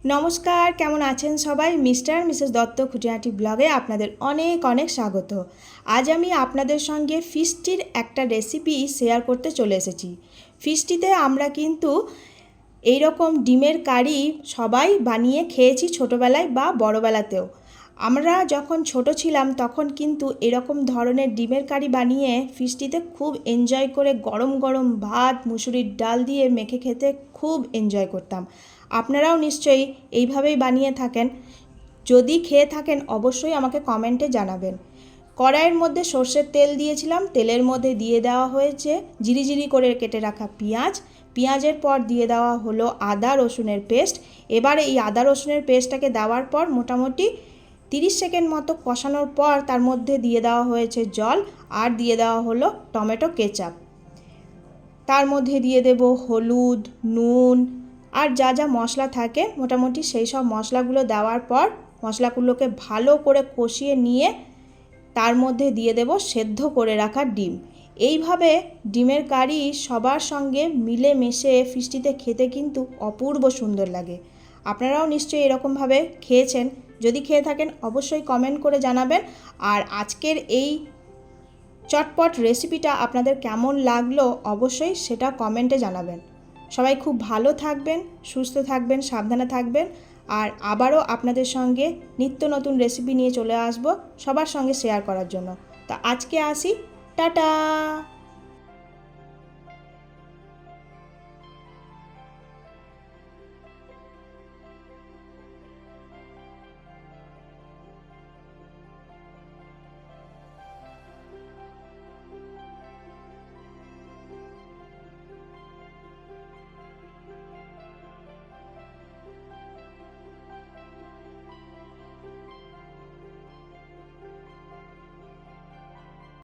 নমস্কার, কেমন আছেন সবাই? মিস্টার আর মিসেস দত্ত খুঁটিনাটি ব্লগে আপনাদের অনেক অনেক স্বাগত। আজ আমি আপনাদের সঙ্গে ফিশটির একটা রেসিপি শেয়ার করতে চলে এসেছি। ফিশটিতে আমরা কিন্তু এইরকম ডিমের কারি সবাই বানিয়ে খেয়েছি ছোটোবেলায় বা বড়োবেলাতেও। আমরা যখন ছোট ছিলাম তখন কিন্তু এরকম ধরনের ডিমের কারি বানিয়ে ফিশটিতে খুব এনজয় করে গরম গরম ভাত মুসুরির ডাল দিয়ে মেখে খেতে খুব এনজয় করতাম। আপনারাও নিশ্চয়ই এইভাবেই বানিয়ে থাকেন। যদি খেয়ে থাকেন অবশ্যই আমাকে কমেন্টে জানাবেন। কড়াইয়ের মধ্যে সর্ষের তেল দিয়েছিলাম, তেলের মধ্যে দিয়ে দেওয়া হয়েছে জিরি করে কেটে রাখা পেঁয়াজ। পেঁয়াজের পর দিয়ে দেওয়া হলো আদা রসুনের পেস্ট। এবার এই আদা রসুনের পেস্টটাকে দেওয়ার পর মোটামুটি 30 সেকেন্ড মতো কষানোর পর তার মধ্যে দিয়ে দেওয়া হয়েছে জল আর দিয়ে দেওয়া হলো টমেটো কেচাপ। তার মধ্যে দিয়ে দেব হলুদ, নুন আর যা যা মশলা থাকে মোটামুটি সেই সব মশলাগুলো দেওয়ার পর মশলাগুলোকে ভালো করে কষিয়ে নিয়ে তার মধ্যে দিয়ে দেব সেদ্ধ করে রাখা ডিম। এইভাবে ডিমের কারি সবার সঙ্গে মিলে মিশে ফিশটিতে খেতে কিন্তু অপূর্ব সুন্দর লাগে। আপনারাও নিশ্চয়ই এরকমভাবে খেয়েছেন। যদি খেয়ে থাকেন অবশ্যই কমেন্ট করে জানাবেন। আর আজকের এই চটপট রেসিপিটা আপনাদের কেমন লাগলো অবশ্যই সেটা কমেন্টে জানাবেন। সবাই খুব ভালো থাকবেন, সুস্থ থাকবেন, সাবধানে থাকবেন। আর আবারও আপনাদের সঙ্গে নিত্য নতুন রেসিপি নিয়ে চলে আসব সবার সঙ্গে শেয়ার করার জন্য। তা আজকে আসি, টাটা।